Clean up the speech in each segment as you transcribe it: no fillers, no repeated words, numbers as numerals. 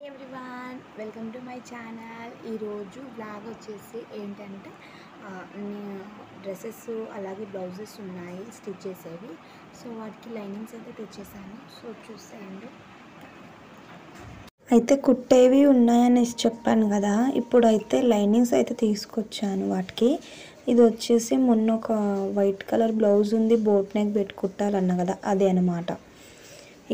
Everyone welcome to my channel. ఈరోజు blog వచ్చేసి ఏంటంటే డ్రెస్సెస్ అలాగే బ్లౌజెస్ ఉన్నాయి స్టిచ్ చేసేవి. సో వాటికి లైనింగ్స్ అయితే తెచ్చేసాను. సో చూసేయండి. అయితే కుట్టేవి ఉన్నాయనేసి చెప్పాను కదా, ఇప్పుడైతే లైనింగ్స్ అయితే తీసుకొచ్చాను వాటికి. ఇది వచ్చేసి మొన్న ఒక వైట్ కలర్ బ్లౌజ్ ఉంది, బోట్ నెక్ పెట్టి కుట్టాలన్నా కదా, అదే అనమాట.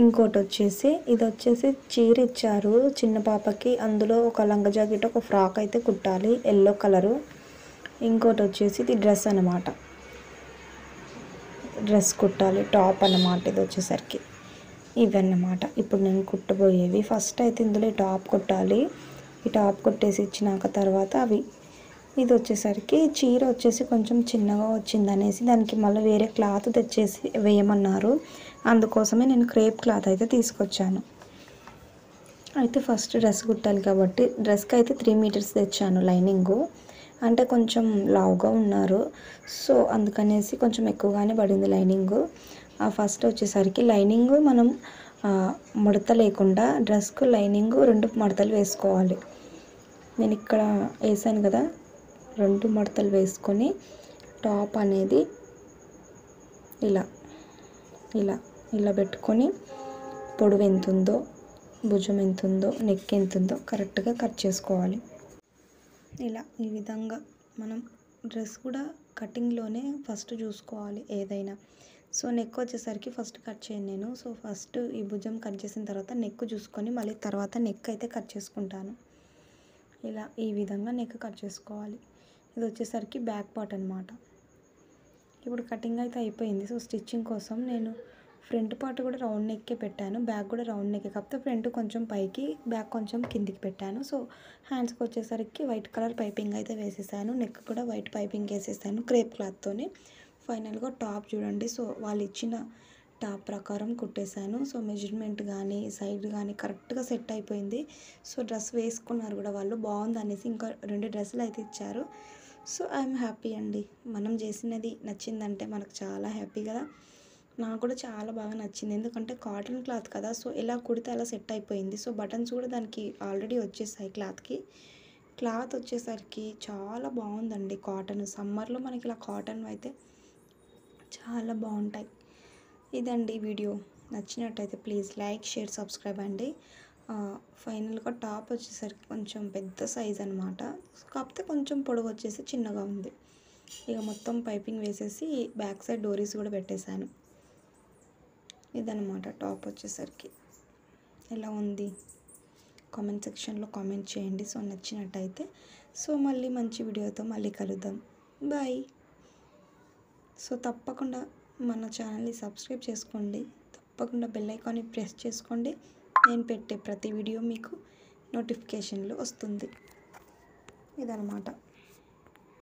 ఇంకోటి వచ్చేసి ఇది వచ్చేసి చీర ఇచ్చారు చిన్న పాపకి, అందులో ఒక లంగా జాకెట్ ఒక ఫ్రాక్ అయితే కుట్టాలి ఎల్లో కలరు. ఇంకోటి వచ్చేసి ఇది డ్రెస్ అనమాట, డ్రెస్ కుట్టాలి టాప్ అన్నమాట. ఇది వచ్చేసరికి ఇవన్నమాట ఇప్పుడు నేను కుట్టబోయేవి. ఫస్ట్ అయితే ఇందులో ఈ టాప్ కుట్టాలి. ఈ టాప్ కుట్టేసి ఇచ్చినాక తర్వాత అవి. ఇది వచ్చేసరికి చీర వచ్చేసి కొంచెం చిన్నగా వచ్చిందనేసి దానికి మళ్ళీ వేరే క్లాత్ తెచ్చేసి వేయమన్నారు. అందుకోసమే నేను క్రేప్ క్లాత్ అయితే తీసుకొచ్చాను. అయితే ఫస్ట్ డ్రెస్ కుట్టాలి కాబట్టి డ్రెస్కి అయితే 3 మీటర్స్ తెచ్చాను లైనింగు. అంటే కొంచెం లావుగా ఉన్నారు, సో అందుకనేసి కొంచెం ఎక్కువగానే పడింది లైనింగు. ఫస్ట్ వచ్చేసరికి లైనింగు మనం ముడత లేకుండా డ్రెస్కు లైనింగు 2 మడతలు వేసుకోవాలి. నేను ఇక్కడ వేసాను కదా, 2 మడతలు వేసుకొని టాప్ అనేది ఇలా ఇలా ఇలా పెట్టుకొని పొడవు ఎంత ఉందో, భుజం ఎంత ఉందో, నెక్ ఎంత ఉందో కరెక్ట్గా కట్ చేసుకోవాలి. ఇలా ఈ విధంగా మనం డ్రెస్ కూడా కటింగ్లోనే ఫస్ట్ చూసుకోవాలి ఏదైనా. సో నెక్ వచ్చేసరికి ఫస్ట్ కట్ చేయను నేను. సో ఫస్ట్ ఈ భుజం కట్ చేసిన తర్వాత నెక్ చూసుకొని మళ్ళీ తర్వాత నెక్ అయితే కట్ చేసుకుంటాను. ఇలా ఈ విధంగా నెక్ కట్ చేసుకోవాలి. ఇది వచ్చేసరికి బ్యాక్ పార్ట్ అనమాట. ఇప్పుడు కటింగ్ అయితే అయిపోయింది. సో స్టిచ్చింగ్ కోసం నేను ఫ్రంట్ పార్ట్ కూడా రౌండ్ నెక్కే పెట్టాను, బ్యాక్ కూడా రౌండ్ నెక్కే, కాకపోతే ఫ్రంట్ కొంచెం పైకి బ్యాక్ కొంచెం కిందికి పెట్టాను. సో హ్యాండ్స్కి వచ్చేసరికి వైట్ కలర్ పైపింగ్ అయితే వేసేసాను, నెక్ కూడా వైట్ పైపింగ్ వేసేసాను క్రేప్ క్లాత్తోని. ఫైనల్గా టాప్ చూడండి. సో వాళ్ళు ఇచ్చిన టాప్ ప్రకారం కుట్టేశాను. సో మెజర్మెంట్ కానీ సైడ్ కానీ కరెక్ట్గా సెట్ అయిపోయింది. సో డ్రెస్ వేసుకున్నారు కూడా వాళ్ళు, బాగుంది అనేసి ఇంకా 2 డ్రెస్సులు అయితే ఇచ్చారు. సో ఐఎమ్ హ్యాపీ అండి. మనం చేసినది నచ్చిందంటే మనకు చాలా హ్యాపీ కదా. నాకు కూడా చాలా బాగా నచ్చింది, ఎందుకంటే కాటన్ క్లాత్ కదా. సో ఎలా కుడితే అలా సెట్ అయిపోయింది. సో బటన్స్ కూడా దానికి ఆల్రెడీ వచ్చేసాయి క్లాత్కి. క్లాత్ వచ్చేసరికి చాలా బాగుందండి. కాటన్ సమ్మర్లో మనకి ఇలా కాటన్ అయితే చాలా బాగుంటాయి. ఇదండి వీడియో. నచ్చినట్టయితే ప్లీజ్ లైక్, షేర్, సబ్స్క్రైబ్ అండి. ఫైనల్గా టాప్ వచ్చేసరికి కొంచెం పెద్ద సైజ్ అనమాట, కాకపోతే కొంచెం పొడవు వచ్చేసి చిన్నగా ఉంది. ఇక మొత్తం పైపింగ్ వేసేసి బ్యాక్ సైడ్ డోరీస్ కూడా పెట్టేశాను. ఇదనమాట టాప్ వచ్చేసరికి. ఎలా ఉంది కామెంట్ సెక్షన్లో కామెంట్ చేయండి. సో నచ్చినట్టయితే. సో మళ్ళీ మంచి వీడియోతో మళ్ళీ కలుద్దాం. బాయ్. సో తప్పకుండా మన ఛానల్ని సబ్స్క్రైబ్ చేసుకోండి, తప్పకుండా బెల్ ఐకాన్ని ప్రెస్ చేసుకోండి. నేను పెట్టే ప్రతి వీడియో మీకు నోటిఫికేషన్లో వస్తుంది. ఇదనమాట.